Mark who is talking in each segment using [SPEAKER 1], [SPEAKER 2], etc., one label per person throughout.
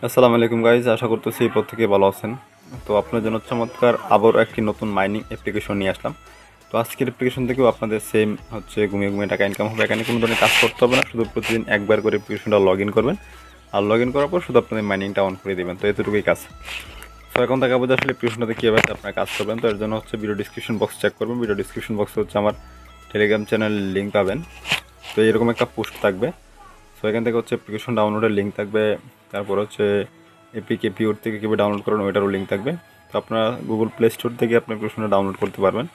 [SPEAKER 1] আসসালামু আলাইকুম গাইজ, আশা করতেছি এই প্রত্যেকে ভালো আছেন। তো আপনার জন্য চমৎকার আবার একটি নতুন মাইনিং অ্যাপ্লিকেশন নিয়ে আসলাম। তো আজকের অ্যাপ্লিকেশন থেকেও আপনাদের সেম হচ্ছে ঘুমিয়ে ঘুমিয়ে টাকা ইনকাম হবে। এখানে কোনো ধরনের কাজ করতে হবে না, শুধু প্রতিদিন একবার করে অ্যাপ্লিকেশনটা লগ ইন করবেন, আর লগ ইন করার পর শুধু আপনাদের মাইনিংটা অন করে দেবেন। তো এতটুকুই কাজ। তো এখন দেখাবো যে আসলে অ্যাপ্লিকেশনটাতে কীভাবে আপনারা কাজ করবেন। তো এর জন্য হচ্ছে ভিডিও ডিসক্রিপশন বক্স চেক করবেন। ভিডিও ডিসক্রিপশন বক্সে হচ্ছে আমার টেলিগ্রাম চ্যানেলের লিঙ্ক পাবেন। তো এরকম একটা পোস্ট থাকবে। সো এখান থেকে হচ্ছে অ্যাপ্লিকেশন ডাউনলোডের লিঙ্ক থাকবে, তারপর হচ্ছে এপিকে পিওর থেকে কীভাবে ডাউনলোড করেন ওইটারও লিঙ্ক থাকবে। তো আপনারা গুগল প্লে স্টোর থেকে আপনার অ্যাপ্লিকেশনটা ডাউনলোড করতে পারবেন।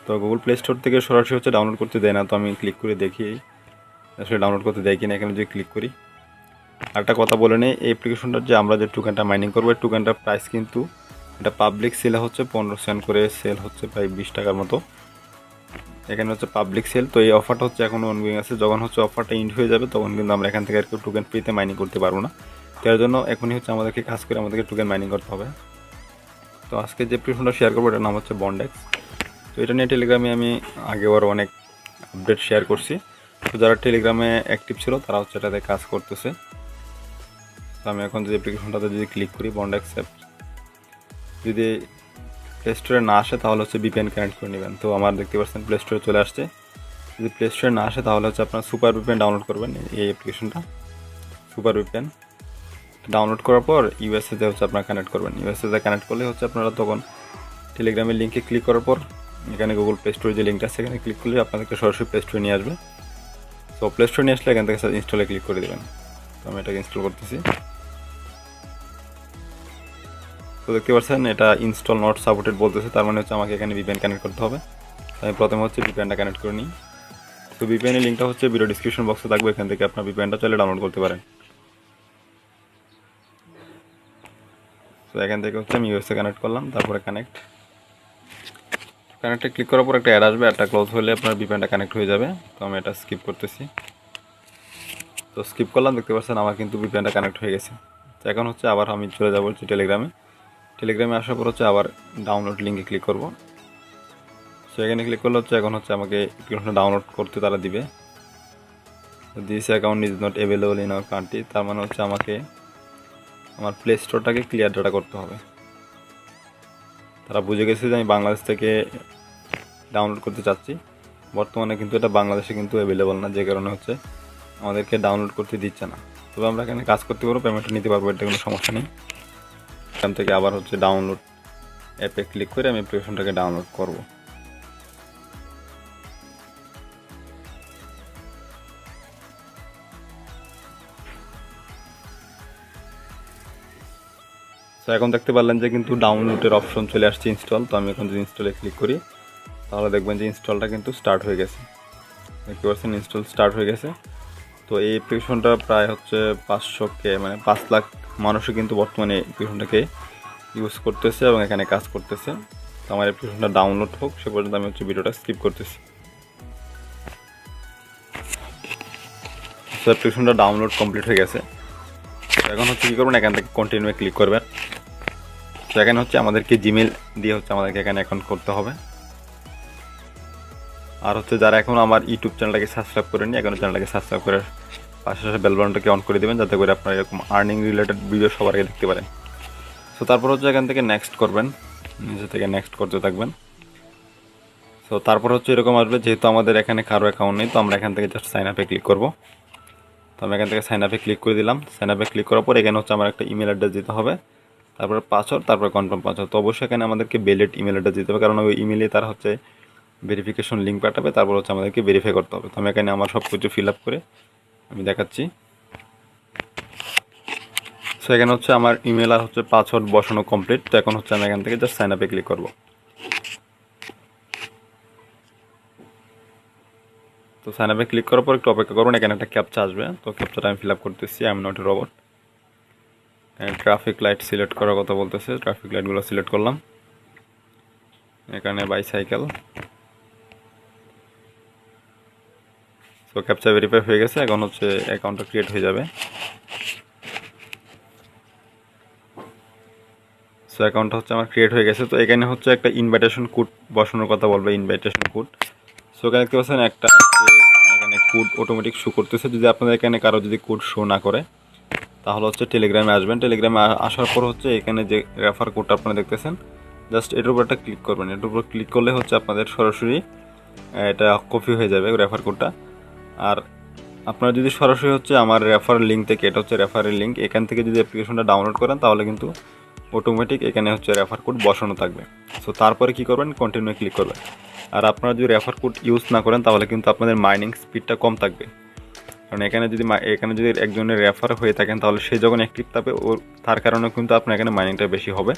[SPEAKER 1] তো গুগল প্লে স্টোর থেকে সরাসরি হচ্ছে ডাউনলোড করতে দেয় না, তো আমি ক্লিক করে দেখি আসলে ডাউনলোড করতে দেয় কিনা। এখানে যদি ক্লিক করি, আরেকটা কথা বলে নেই, এই অ্যাপ্লিকেশনটার যে আমরা যে টোকেনটা মাইনিং করবো, এই টোকেনটার প্রাইস কিন্তু এটা পাবলিক সেলে হচ্ছে 15 সেন্ট করে সেল হচ্ছে, প্রায় 20 টাকার মতো। এখানে হচ্ছে পাবলিক সেল। তো এই অফারটা হচ্ছে এখনও অনগোয়িং আছে। যখন হচ্ছে অফারটা এন্ড হয়ে যাবে তখন কিন্তু আমরা এখান থেকে আর কেউ টোকেন ফ্রিতে মাইনিং করতে পারবো না। তো এর জন্য এখনই হচ্ছে আমাদেরকে কাজ করে আমাদেরকে টোকেন মাইনিং করতে হবে। তো আজকে যে অ্যাপ্লিকেশনটা শেয়ার করবো এটার নাম হচ্ছে বন্ডেক্স। তো এটা নিয়ে টেলিগ্রামে আমি আগেবার অনেক আপডেট শেয়ার করছি। তো যারা টেলিগ্রামে অ্যাক্টিভ ছিল তারা হচ্ছে এটাতে কাজ করতেছে। তো আমি এখন যদি অ্যাপ্লিকেশনটাতে যদি ক্লিক করি বন্ডেক্স অ্যাপ, যদি প্লে স্টোরে না আসে তাহলে হচ্ছে ভিপিএন কানেক্ট করে নেবেন। তো আমার দেখতে পাচ্ছেন প্লে স্টোরে চলে আসছে। যদি প্লে স্টোরে না আসে তাহলে হচ্ছে আপনার সুপার ভিপিএন ডাউনলোড করবেন। এই অ্যাপ্লিকেশনটা সুপার ভিপিএন ডাউনলোড করার পর ইউএসএতে হচ্ছে আপনারা কানেক্ট করবেন। ইউএসএতে কানেক্ট করলে হচ্ছে আপনারা তখন টেলিগ্রামের লিঙ্কে ক্লিক করার পর এখানে গুগল প্লে স্টোরে যে লিঙ্কটা আছে এখানে ক্লিক করলে আপনাদেরকে সরাসরি প্লে স্টোরে নিয়ে আসবে। তো প্লে স্টোরে নিয়ে আসলে এখান থেকে ইনস্টলে ক্লিক করে দেবেন। তো আমি এটাকে ইনস্টল করতেছি। তো দেখতে পাচ্ছেন এটা ইনস্টল নট সাপোর্টেড বলতেছে, তার মানে হচ্ছে আমাকে এখানে ভিপিএন কানেক্ট করতে হবে। আমি প্রথমে হচ্ছে ভিপিএনটা কানেক্ট করে নিই। তো ভিপিএনের লিঙ্কটা হচ্ছে ভিডিও ডিসক্রিপশন বক্সে থাকবে, এখান থেকে আপনার ভিপিএনটা চাইলে ডাউনলোড করতে পারেন। তো এখান থেকে হচ্ছে আমি ইউএসএ কানেক্ট করলাম, তারপরে কানেক্টে ক্লিক করার পর একটা অ্যাড আসবে। অ্যাডটা ক্লোজ হলে আপনার ভিপিএনটা কানেক্ট হয়ে যাবে। তো আমি এটা স্কিপ করতেছি। তো স্কিপ করলাম, দেখতে পাচ্ছেন আমার কিন্তু ভিপিএনটা কানেক্ট হয়ে গেছে। তো এখন হচ্ছে আবার আমি চলে যাবো হচ্ছে টেলিগ্রামে আসার পর হচ্ছে আবার ডাউনলোড লিঙ্কে ক্লিক করব। সো এখানে ক্লিক করলে হচ্ছে এখন হচ্ছে আমাকে অ্যাপ্লিকেশনটা ডাউনলোড করতে তারা দিবে। This account is not available in our country, তার মানে হচ্ছে আমাকে আমার প্লে স্টোরটাকে ক্লিয়ার ডাটা করতে হবে। তারা বুঝে গেছে যে আমি বাংলাদেশ থেকে ডাউনলোড করতে চাচ্ছি। বর্তমানে কিন্তু এটা বাংলাদেশে কিন্তু অ্যাভেলেবল না, যে কারণে হচ্ছে আমাদেরকে ডাউনলোড করতে দিচ্ছে না। তবে আমরা এখানে কাজ করতে পারবো, পেমেন্টটা নিতে পারবো, এটা কোনো সমস্যা নেই। এখান থেকে আবার হচ্ছে ডাউনলোড অ্যাপে ক্লিক করে আমি অ্যাপ্লিকেশনটাকে ডাউনলোড করব। তো এখন দেখতে পারলেন যে কিন্তু ডাউনলোডের অপশন চলে আসছে ইনস্টল। তো আমি এখন যদি ইনস্টলে ক্লিক করি তাহলে দেখবেন যে ইনস্টলটা কিন্তু স্টার্ট হয়ে গেছে। দেখতে পাচ্ছেন ইনস্টল স্টার্ট হয়ে গেছে। তো এই অ্যাপ্লিকেশনটা প্রায় হচ্ছে 500K মানে 5 লাখ মানুষও কিন্তু বর্তমানে অ্যাপ্লিকেশনটাকে ইউজ করতেছে এবং এখানে কাজ করতেছে। তো আমার অ্যাপ্লিকেশনটা ডাউনলোড হোক সে পর্যন্ত আমি হচ্ছে ভিডিওটা স্কিপ করতেছি। তো অ্যাপ্লিকেশনটা ডাউনলোড কমপ্লিট হয়ে গেছে। এখন হচ্ছে কী করবেন, এখান থেকে কন্টিনিউ ক্লিক করবেন। তো এখানে হচ্ছে আমাদেরকে জিমেল দিয়ে হচ্ছে আমাদেরকে এখানে অ্যাকাউন্ট করতে হবে। আর হচ্ছে যারা এখন আমার ইউটিউব চ্যানেলটাকে সাবস্ক্রাইব করেনি, এখন চ্যানেলটাকে সাবস্ক্রাইব করে পাশে বেল বাটনটাকে অন করে দেবেন, যাতে করে আপনারা এরকম আর্নিং রিলেটেড ভিডিও সবার আগে দেখতে পারেন। সো তারপর হচ্ছে এখান থেকে নেক্সট করবেন, নিচে থেকে নেক্সট করতে থাকবেন। সো তারপর হচ্ছে এরকম আসবে, যেহেতু আমাদের এখানে কারো অ্যাকাউন্ট নেই, তো আমরা এখান থেকে জাস্ট সাইন আপে ক্লিক করব। তো আমি এখান থেকে সাইন আপে ক্লিক করে দিলাম। সাইন আপে ক্লিক করার পর এখানে হচ্ছে আমার একটা ইমেল অ্যাড্রেস দিতে হবে, তারপরে পাসওয়ার্ড, তারপরে কনফার্ম পাসওয়ার্ড। তো অবশ্যই এখানে আমাদেরকে ভ্যালিড ইমেল অ্যাড্রেস দিতে হবে, কারণ ওই ইমেলে তারা হচ্ছে ভেরিফিকেশন লিঙ্ক পাঠাবে, তারপর হচ্ছে আমাদেরকে ভেরিফাই করতে হবে। তো আমি এখানে আমার সব কিছু ফিল আপ করে আমি দেখাচ্ছি। সো এখানে হচ্ছে আমার ইমেল আর হচ্ছে পাসওয়ার্ড বসানো কমপ্লিট। তো এখন হচ্ছে আমি এখান থেকে জাস্ট সাইন আপে ক্লিক করব। তো সাইন আপে ক্লিক করার পর একটু অপেক্ষা করুন, এখানে একটা ক্যাপচা আসবে। তো ক্যাপচাটা আমি ফিল আপ করতেছি। I am not a robot. Traffic light select করার কথা বলতেছে, ট্রাফিক লাইটগুলো সিলেক্ট করলাম। এখানে বাইসাইকেল। সো ক্যাপচা ভেরিফাই হয়ে গেছে। এখন হচ্ছে অ্যাকাউন্টটা ক্রিয়েট হয়ে যাবে। সো অ্যাকাউন্টটা হচ্ছে আমার ক্রিয়েট হয়ে গেছে। তো এখানে হচ্ছে একটা ইনভাইটেশন কোড বসানোর কথা বলবে, ইনভাইটেশন কোড। সো এখানে দেখতে পাচ্ছেন একটা এখানে কোড অটোমেটিক শো করতেছে। যদি আপনাদের এখানে কারো যদি কোড শো না করে তাহলে হচ্ছে টেলিগ্রামে আসবেন। টেলিগ্রামে আসার পর হচ্ছে এখানে যে রেফার কোডটা আপনারা দেখতেছেন, জাস্ট এটার উপর একটা ক্লিক করবেন। এটার উপর ক্লিক করলে হচ্ছে আপনাদের সরাসরি এটা কপি হয়ে যাবে রেফার কোডটা। আর আপনারা যদি সরাসরি হচ্ছে আমার রেফার লিঙ্ক থেকে, এটা হচ্ছে রেফারের লিঙ্ক, এখান থেকে যদি অ্যাপ্লিকেশনটা ডাউনলোড করেন তাহলে কিন্তু অটোমেটিক এখানে হচ্ছে রেফার কোড বসানো থাকবে। সো তারপরে কী করবেন, কন্টিনিউ ক্লিক করবেন। আর আপনারা যদি রেফার কোড ইউজ না করেন তাহলে কিন্তু আপনাদের মাইনিং স্পিডটা কম থাকবে। কারণ এখানে যদি একজনের রেফার হয়ে থাকেন তাহলে সে যখন অ্যাক্টিভ থাকবে তার কারণে কিন্তু আপনার এখানে মাইনিংটা বেশি হবে।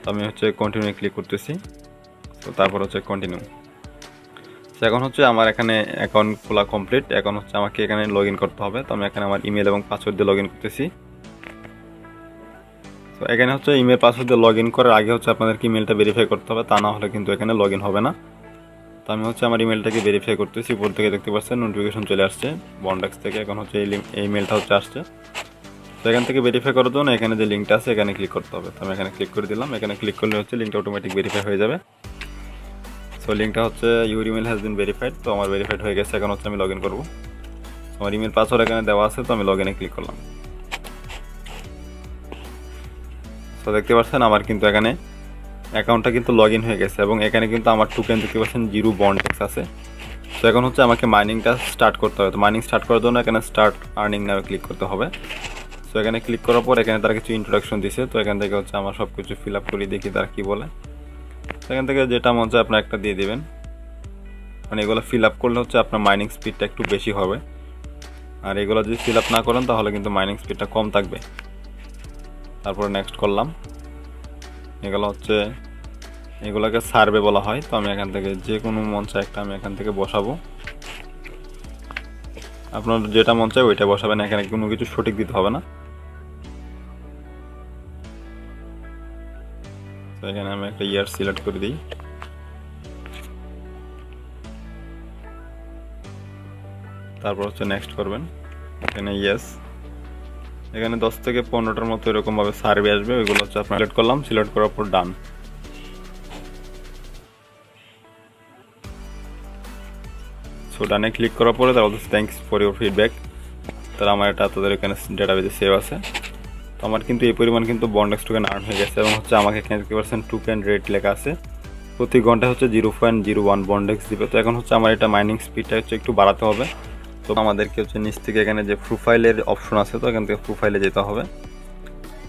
[SPEAKER 1] তো আমি হচ্ছে কন্টিনিউ ক্লিক করতেছি। তো তারপর হচ্ছে কন্টিনিউ। তো এখন হচ্ছে আমার এখানে অ্যাকাউন্ট খোলা কমপ্লিট। এখন হচ্ছে আমাকে এখানে লগ ইন করতে হবে। তো আমি এখানে আমার ইমেল এবং পাসওয়ার্ড দিয়ে লগ ইন করতেছি। তো এখানে হচ্ছে ইমেল পাসওয়ার্ড দিয়ে লগ ইন করার আগে হচ্ছে আপনাদেরকে ইমেলটা ভেরিফাই করতে হবে, তা না হলে কিন্তু এখানে লগ ইন হবে না। তো আমি হচ্ছে আমার ইমেলটাকে ভেরিফাই করতেছি। উপর থেকে দেখতে পাচ্ছেন নোটিফিকেশন চলে আসছে বন্ডেক্স থেকে। এখন হচ্ছে এই মেলটা হচ্ছে আসছে। তো এখান থেকে ভেরিফাই করার জন্য এখানে যে লিঙ্কটা আছে এখানে ক্লিক করতে হবে। তো আমি এখানে ক্লিক করে দিলাম। এখানে ক্লিক করলে হচ্ছে লিঙ্কটা অটোমেটিক ভেরিফাই হয়ে যাবে। সো লিঙ্কটা হচ্ছে your email has been verified. তো আমার ভেরিফাইড হয়ে গেছে। এখন হচ্ছে আমি লগ ইন করবো। আমার ইমেল পাসওয়ার্ড এখানে দেওয়া আছে, তো আমি লগ ইনে ক্লিক করলাম। তো দেখতে পাচ্ছেন আমার কিন্তু এখানে অ্যাকাউন্টটা কিন্তু লগ ইন হয়ে গেছে এবং এখানে কিন্তু আমার টোকেন দেখতে পাচ্ছেন 0 BONDEX আছে। তো এখন হচ্ছে আমাকে মাইনিংটা স্টার্ট করতে হবে। তো মাইনিং স্টার্ট করার জন্য এখানে স্টার্ট আর্নিং নামে ক্লিক করতে হবে। তো এখানে ক্লিক করার পর এখানে তারা কিছু ইন্ট্রোডাকশন দিছে। তো এখান থেকে হচ্ছে আমার সব কিছু ফিল আপ করি, দেখি তারা কী বলে। সেখান থেকে যেটা মন চায় আপনার একটা দিয়ে দেবেন। মানে এগুলো ফিল আপ করলে হচ্ছে আপনার মাইনিং স্পিডটা একটু বেশি হবে। আর এগুলো যদি ফিল আপ না করেন তাহলে কিন্তু মাইনিং স্পিডটা কম থাকবে। তারপরে নেক্সট করলাম। এগুলোকে সার্ভে বলা হয়। তো আমি এখান থেকে যে কোনো মন চায় একটা আমি এখান থেকে বসাবো। আপনার যেটা মন চায় ওইটা বসাবেন, এখানে কোনো কিছু সঠিক দিতে হবে না। তো এখানে আমি একটা ইয়ার সিলেক্ট করে দিই। তারপর হচ্ছে নেক্সট করবেন। এখানে ইয়েস। এখানে 10 থেকে 15টার মতো এরকমভাবে সার্ভে আসবে, ওইগুলো হচ্ছে আপনার সিলেক্ট করলাম। সিলেক্ট করার পর ডান। সো ডানে ক্লিক করার পরে তারা বলছে থ্যাঙ্কস ফর ইউর ফিডব্যাক। তারা আমার এটা তাদের এখানে ডেটাবেজে সেভ আছে। তো আমার কিন্তু এই পরিমাণ কিন্তু বন্ডেক্স টোকেন আর্ন হয়ে গেছে এবং হচ্ছে আমাকে এখানে 50% টোকেন রেট লেখা আছে। প্রতি ঘন্টায় হচ্ছে 0.01 বন্ডেক্স দিবে। তো এখন হচ্ছে আমার এটা মাইনিং স্পিডটা হচ্ছে একটু বাড়াতে হবে। তো আমাদেরকে হচ্ছে নিচ থেকে এখানে যে প্রোফাইলের অপশন আছে, তো এখান থেকে প্রোফাইলে যেতে হবে।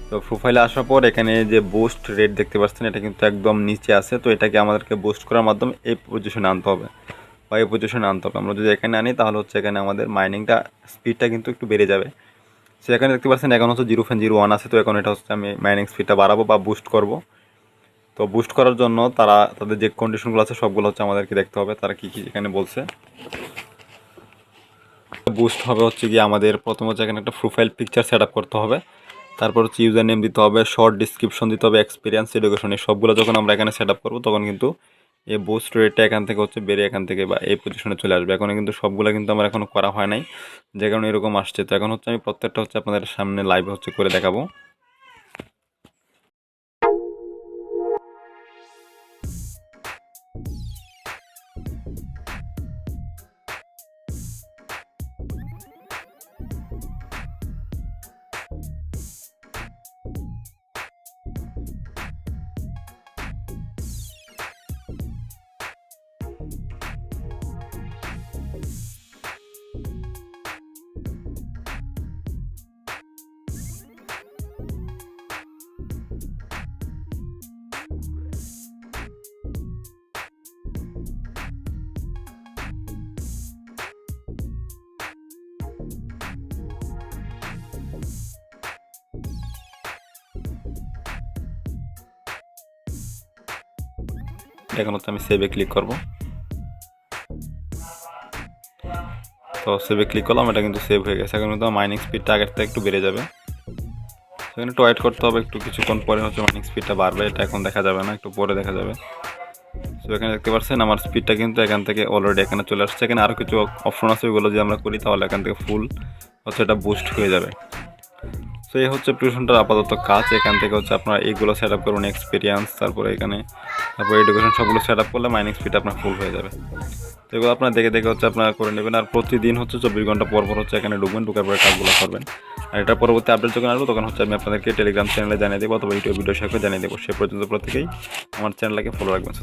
[SPEAKER 1] তো প্রোফাইলে আসার পর এখানে যে বুস্ট রেট দেখতে পাচ্ছেন এটা কিন্তু একদম নিচে আছে। তো এটাকে আমাদেরকে বুস্ট করার মাধ্যমে এই পজিশনে আনতে হবে বা এই পজিশনে আনতে হবে। আমরা যদি এখানে আনি তাহলে হচ্ছে এখানে আমাদের মাইনিংটা স্পিডটা কিন্তু একটু বেড়ে যাবে। সো এখানে দেখতে পাচ্ছেন এখন হচ্ছে 0.01 আছে। তো এখন এটা হচ্ছে আমি মাইনিং স্পিডটা বাড়াবো বা বুস্ট করব। তো বুস্ট করার জন্য তারা তাদের যে কন্ডিশনগুলো আছে সবগুলো হচ্ছে আমাদেরকে দেখতে হবে তারা কী কী এখানে বলছে। বুস্ট হবে হচ্ছে গিয়ে আমাদের প্রথম হচ্ছে এখানে একটা প্রোফাইল পিকচার সেট আপ করতে হবে। তারপর হচ্ছে ইউজার নেম দিতে হবে, শর্ট ডিসক্রিপশন দিতে হবে, এক্সপিরিয়েন্স, এডুকেশন, এই সবগুলো যখন আমরা এখানে সেট আপ করবো তখন কিন্তু এই বুস্ট রেটটা এখান থেকে হচ্ছে বেড়ে এখান থেকে বা এই পজিশনে চলে আসবে। এখন কিন্তু সবগুলো কিন্তু আমার এখনও করা হয় নাই, যে কারণে এরকম আসছে। তো এখন হচ্ছে আমি প্রত্যেকটা হচ্ছে আপনাদের সামনে লাইভে হচ্ছে করে দেখাবো। এখন হচ্ছে আমি সেভে ক্লিক করব। তো সেভে ক্লিক করলাম, এটা কিন্তু সেভ হয়ে গেছে। এখন কিন্তু মাইনিং স্পিডটা আগের থেকে একটু বেড়ে যাবে। সেখানে একটু ওয়েট করতে হবে, একটু কিছুক্ষণ পরে হচ্ছে মাইনিং স্পিডটা বাড়বে। এটা এখন দেখা যাবে না, একটু পরে দেখা যাবে। তো এখানে দেখতে পাচ্ছেন আমার স্পিডটা কিন্তু এখান থেকে অলরেডি এখানে চলে আসছে। এখানে আরও কিছু অপশন আছে, ওইগুলো যদি আমরা করি তাহলে এখান থেকে ফুল হচ্ছে এটা বুস্ট হয়ে যাবে। সো এই হচ্ছে প্রিপারেশনটার আপাতত কাজ। এখান থেকে হচ্ছে আপনারা এইগুলো সেট আপ করুন, এক্সপিরিয়েন্স, তারপরে এখানে তারপর এডুকেশন সবগুলো সেট আপ করলে মাইনিং স্পিড আপনার ফুল হয়ে যাবে। তো এগুলো আপনার দেখে দেখে হচ্ছে আপনারা করে নেবেন। আর প্রতিদিন হচ্ছে 24 ঘন্টা পর পর হচ্ছে এখানে ঢুকবেন, ঢুকার পরে কাজগুলো করবেন। আর এটা পরবর্তী আপডেট যখন আসবো তখন হচ্ছে আমি আপনাদেরকে টেলিগ্রাম চ্যানেলে জানিয়ে দেবো অথবা ইউটিউব ভিডিও শেয়ার করে জানিয়ে দেবো। সে পর্যন্ত প্রত্যেকেই আমার চ্যানেলটাকে ফলো রাখবেন।